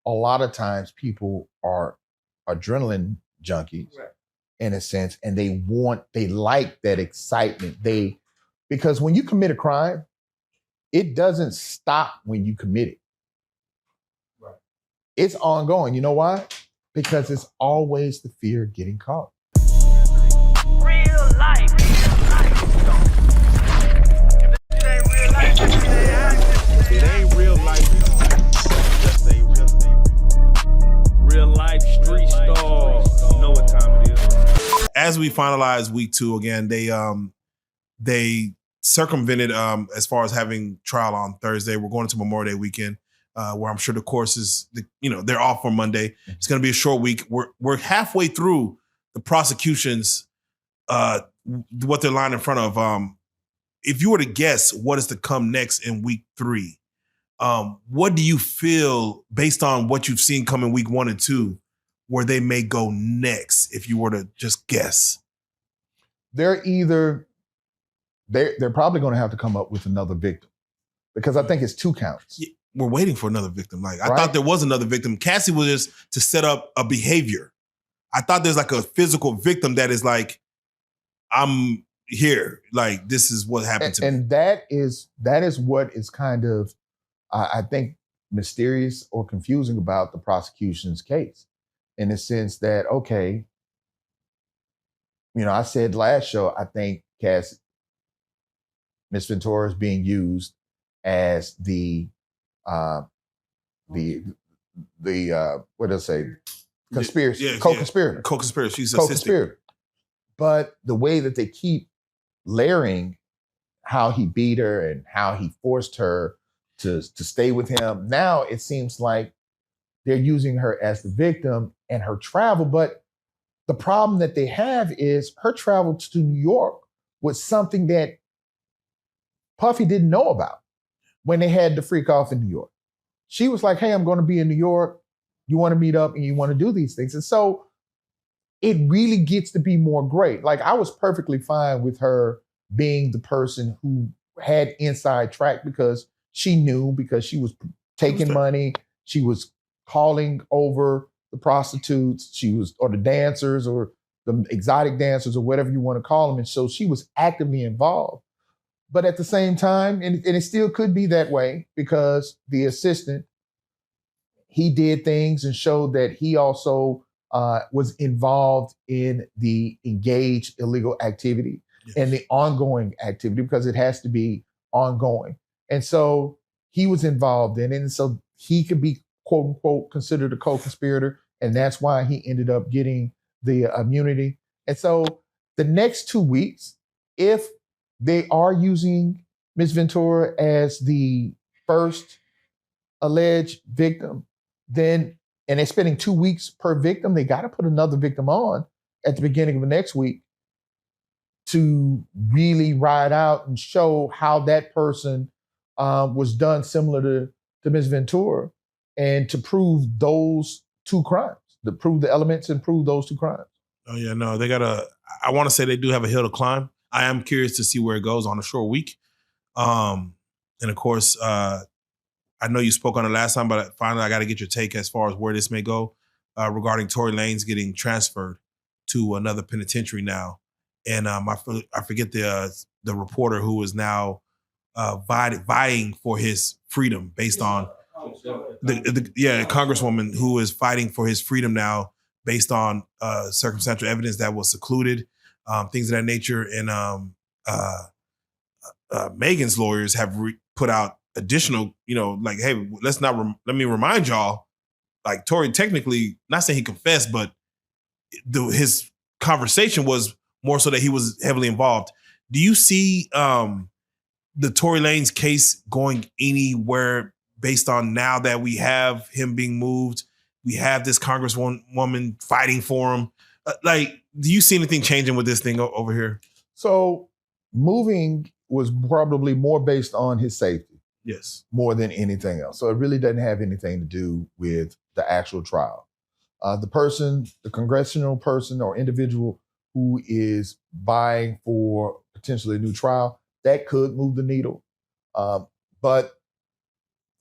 a lot of times people are adrenaline junkies in a sense, and they like that excitement. Because when you commit a crime, it doesn't stop when you commit it. Right. It's ongoing. You know why? Because it's always the fear of getting caught. Real life. It ain't real life. Just ain't real life street stars. You know what time it is. As we finalize week 2 again, they circumvented as far as having trial on Thursday. We're going into Memorial Day weekend, where I'm sure the courses, they're off for Monday. It's going to be a short week. We're halfway through the prosecution's what they're lying in front of. If you were to guess what is to come next in week 3, what do you feel based on what you've seen come in week 1 and 2, where they may go next? If you were to just guess, they're probably going to have to come up with another victim, because I think it's 2 counts. Yeah, we're waiting for another victim. I Right? thought there was another victim. Cassie was just to set up a behavior. I thought there's like a physical victim that is like, I'm here. Like, this is what happened to me. And that is what is kind of, I think, mysterious or confusing about the prosecution's case, in the sense that, okay, I said last show, I think Miss Ventura is being used as the what did I say? Conspiracy, co-conspirator. Co-conspirator. She's co-conspirator. But the way that they keep layering how he beat her and how he forced her to stay with him, now it seems like they're using her as the victim and her travel. But the problem that they have is her travel to New York was something that Puffy didn't know about when they had the freak off in New York. She was like, hey, I'm going to be in New York. You want to meet up and you want to do these things. And so it really gets to be more great. Like, I was perfectly fine with her being the person who had inside track, because she knew, because she was taking money. She was calling over the prostitutes. Or the dancers, or the exotic dancers, or whatever you want to call them. And so she was actively involved. But at the same time, and it still could be that way, because the assistant, he did things and showed that he also was involved in the engaged illegal activity. Yes. And the ongoing activity, because it has to be ongoing. And so he was involved in it. And so he could be, quote unquote, considered a co-conspirator. And that's why he ended up getting the immunity. And so the next 2 weeks, if they are using Ms. Ventura as the first alleged victim, and they're spending 2 weeks per victim, they got to put another victim on at the beginning of the next week to really ride out and show how that person was done similar to Ms. Ventura, and to prove those 2 crimes, to prove the elements and prove those 2 crimes. Oh yeah, no, I want to say they do have a hill to climb. I am curious to see where it goes on a short week. And of course, I know you spoke on it last time, but finally I got to get your take as far as where this may go regarding Tory Lanez getting transferred to another penitentiary now. And I forget the reporter who is now vying for his freedom based on the congresswoman who is fighting for his freedom now based on circumstantial evidence that was secluded, things of that nature. And Megan's lawyers have put out additional, like, hey, let me remind y'all, like, Tory technically, not saying he confessed, but his conversation was more so that he was heavily involved. Do you see the Tory Lanez case going anywhere based on now that we have him being moved? We have this congresswoman fighting for him. Do you see anything changing with this thing over here? So moving was probably more based on his safety. Yes. More than anything else. So it really doesn't have anything to do with the actual trial. The congressional person or individual who is vying for potentially a new trial, that could move the needle. But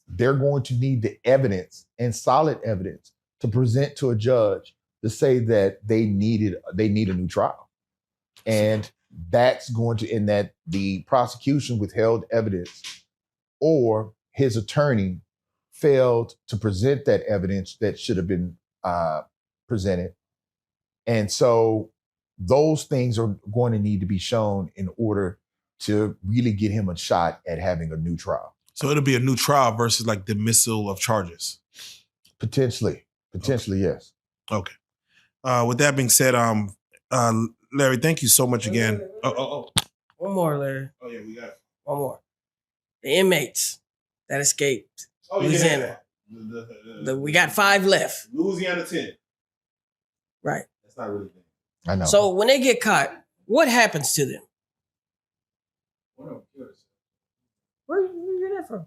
they're going to need the evidence and solid evidence to present to a judge to say that they need a new trial. And that's going to, in that the prosecution withheld evidence or his attorney failed to present that evidence that should have been presented. And so those things are going to need to be shown in order to really get him a shot at having a new trial. So it'll be a new trial versus like dismissal of charges. Potentially, yes. Okay. With that being said, Larry, thank you so much again. One more, Larry. Oh yeah, we got it. One more. The inmates that escaped Louisiana. We got 5 left. Louisiana 10. Right. That's not really thing. I know. So when they get caught, what happens to them? Where you get that from?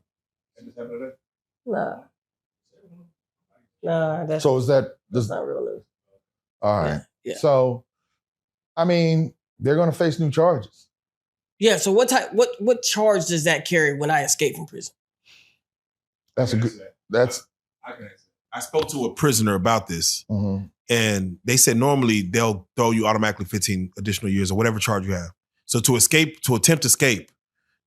Nah, that's So is that not real news. all right? Yeah. So, I mean, they're going to face new charges. Yeah. So what charge does that carry when I escape from prison? That's a good. That's. I can answer. I spoke to a prisoner about this, Mhm. and they said normally they'll throw you automatically 15 additional years or whatever charge you have. So to attempt to escape,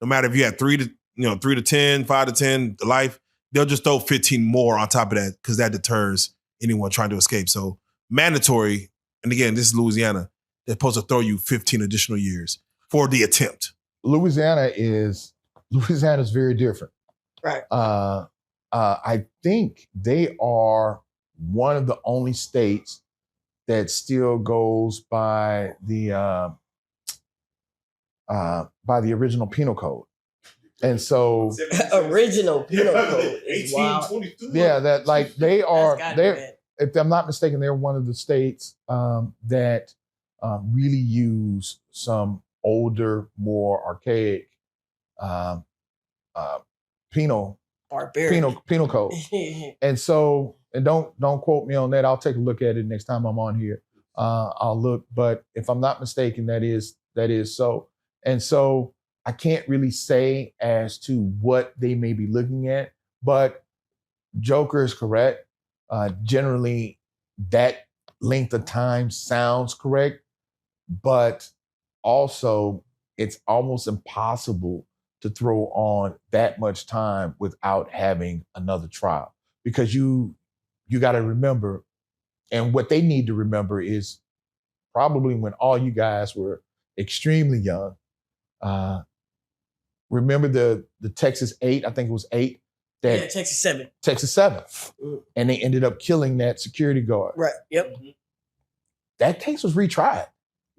no matter if you had 3 to 10, 5 to 10, to life, they'll just throw 15 more on top of that because that deters anyone trying to escape. So mandatory, and again, this is Louisiana, they're supposed to throw you 15 additional years for the attempt. Louisiana is very different. Right. I think they are one of the only states that still goes by the original penal code. And so Original penal code is wild. 1822. yeah, that like they are That's gotta be they're bad. if I'm not mistaken, they're one of the states that really use some older, more archaic penal Barbaric. code. And so, and don't quote me on that. I'll take a look at it next time I'm on here. I'll look, but if I'm not mistaken, that is so. And so I can't really say as to what they may be looking at, but Joker is correct. Generally, that length of time sounds correct, but also it's almost impossible to throw on that much time without having another trial, because you got to remember, and what they need to remember is probably when all you guys were extremely young. Remember the Texas 8, I think it was 8, that Yeah, Texas 7. Texas 7, Mm. and they ended up killing that security guard. Right. Yep. That case was retried.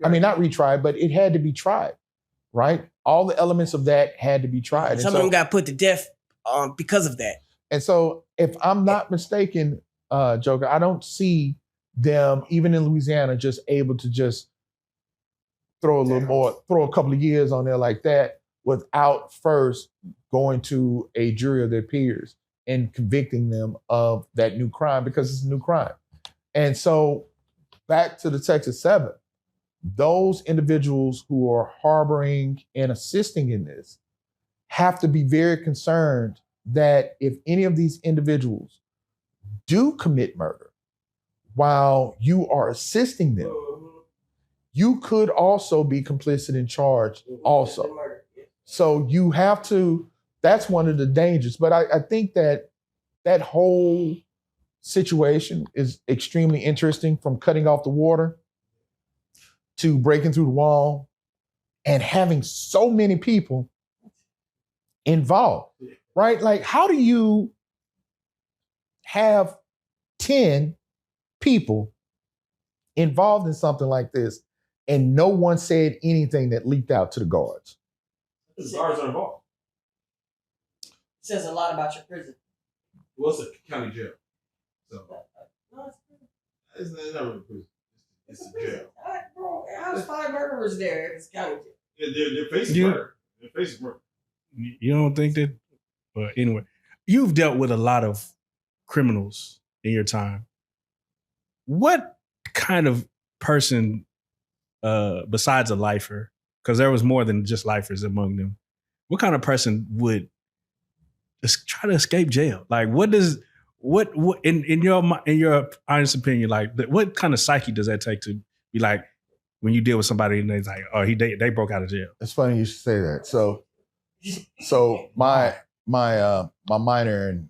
I mean, not retried, but it had to be tried, right? All the elements of that had to be tried. And Some of them got put to death because of that. And so, if I'm not mistaken, Joker, I don't see them, even in Louisiana, just able to just throw a couple of years on there like that without first going to a jury of their peers and convicting them of that new crime, because it's a new crime. And so, back to the Texas 7, those individuals who are harboring and assisting in this have to be very concerned that if any of these individuals do commit murder while you are assisting them, you could also be complicit in charge also. So you have to, that's one of the dangers. But I think that that whole situation is extremely interesting, from cutting off the water to breaking through the wall and having so many people involved, right? Like, how do you have 10 people involved in something like this and no one said anything that leaked out to the guards? The guards are involved. Says a lot about your prison. Well, it's a county jail. So No, it's not really prison. It's a jail. Bro, how's 5 murderers there if it's county jail? Yeah, they're facing murder. They're facing murder. You don't think that? But anyway, you've dealt with a lot of criminals in your time. What kind of person, besides a lifer, because there was more than just lifers among them, what kind of person would try to escape jail? Like, what in your honest opinion, like, what kind of psyche does that take to be like when you deal with somebody and they're like, oh, they broke out of jail? It's funny you should say that. So my minor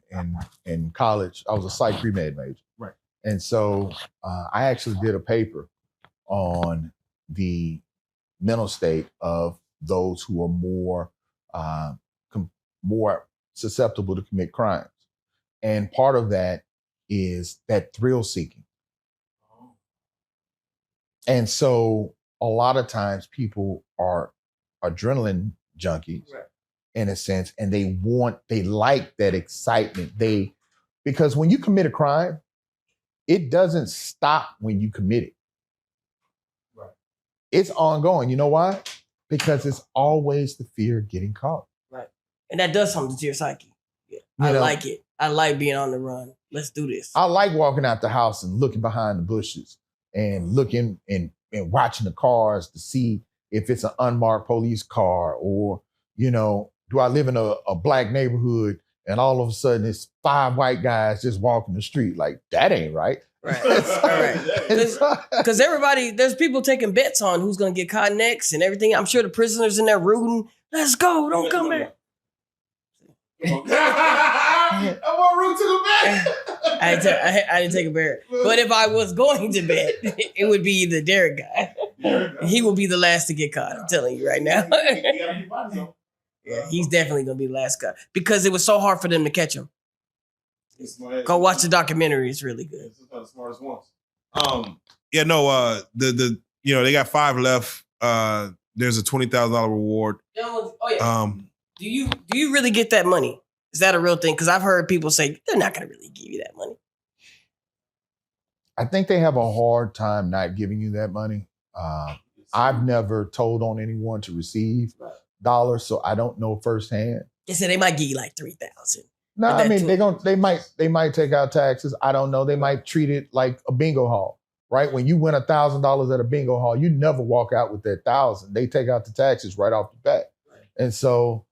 in college, I was a psych pre-med major. Right. And so I actually did a paper on the mental state of those who are more susceptible to commit crimes. And part of that is that thrill seeking. And so a lot of times people are adrenaline junkies, right, in a sense, and they like that excitement. Because when you commit a crime, it doesn't stop when you commit it. Right. It's ongoing. You know why? Because it's always the fear of getting caught. Right. And that does something to your psyche. Yeah. I like it. I like being on the run. Let's do this. I like walking out the house and looking behind the bushes and looking and watching the cars to see if it's an unmarked police car, or, do I live in a black neighborhood and all of a sudden it's 5 white guys just walking the street? Like, that ain't right. Right. Because there's people taking bets on who's going to get caught next and everything. I'm sure the prisoners in there rooting, let's go, don't come back. I want root to the bet. I didn't take a bet. But if I was going to bet, it would be the Derek guy. He will be the last to get caught. I'm telling you right now. Yeah, he's definitely going to be the last guy because it was so hard for them to catch him. Go watch the documentary. It's really good. It's one of the smartest ones. They got 5 left. There's a $20,000 reward. Oh yeah. Do you really get that money? Is that a real thing? Because I've heard people say they're not going to really give you that money. I think they have a hard time not giving you that money. I've never told on anyone to receive dollars, so I don't know firsthand. They said they might give you like $3,000. No, I mean they might take out taxes. I don't know. They might treat it like a bingo hall, right? When you win $1,000 at a bingo hall, you never walk out with that $1,000. They take out the taxes right off the bat, and so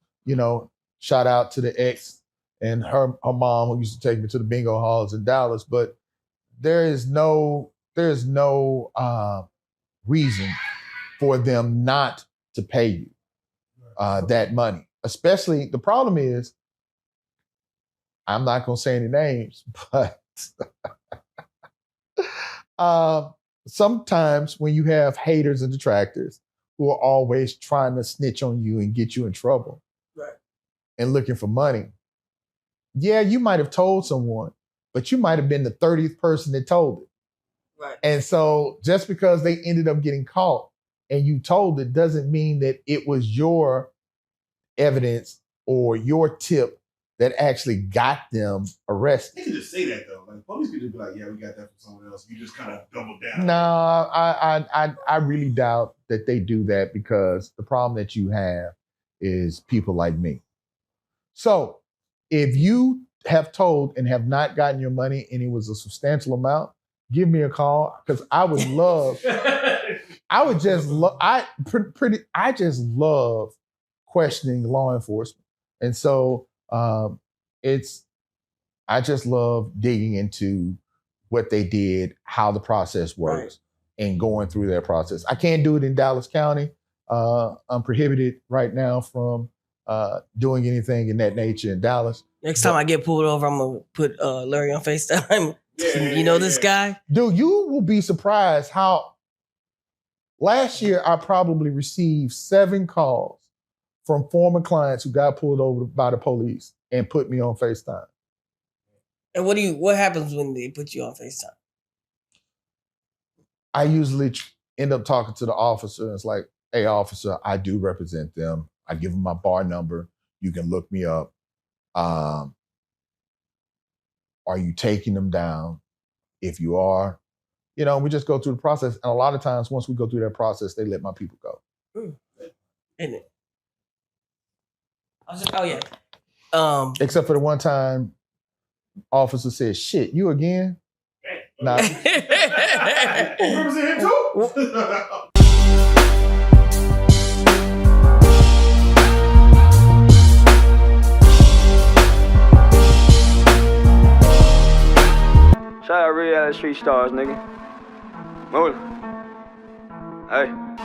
shout out to the ex and her mom who used to take me to the bingo halls in Dallas. But there's no reason for them not to pay you that money. Especially, the problem is, I'm not going to say any names, but sometimes when you have haters and detractors who are always trying to snitch on you and get you in trouble, right, and looking for money, yeah, you might have told someone, but you might have been the 30th person that told it. Right. And so just because they ended up getting caught and you told it doesn't mean that it was your evidence or your tip that actually got them arrested. They could just say that though. Like, police could just be like, yeah, we got that from someone else. You just kind of double down. No, I really doubt that they do that, because the problem that you have is people like me. So if you have told and have not gotten your money and it was a substantial amount, give me a call, because I would love, I just love questioning law enforcement. And so I just love digging into what they did, how the process works, right, and going through that process. I can't do it in Dallas County. I'm prohibited right now from doing anything in that nature in Dallas. Next time I get pulled over, I'm going to put Larry on FaceTime. This guy? Dude, you will be surprised how last year I probably received 7 calls from former clients who got pulled over by the police and put me on FaceTime. And what happens when they put you on FaceTime? I usually end up talking to the officer, and it's like, hey, officer, I do represent them. I give them my bar number. You can look me up. Are you taking them down? If you are, we just go through the process. And a lot of times, once we go through that process, they let my people go. Isn't it? Oh, yeah. Except for the one time, officer said, shit, you again? Nah. Represent him too? Shout out RealLyfe Street Stars, nigga. Move. Hey.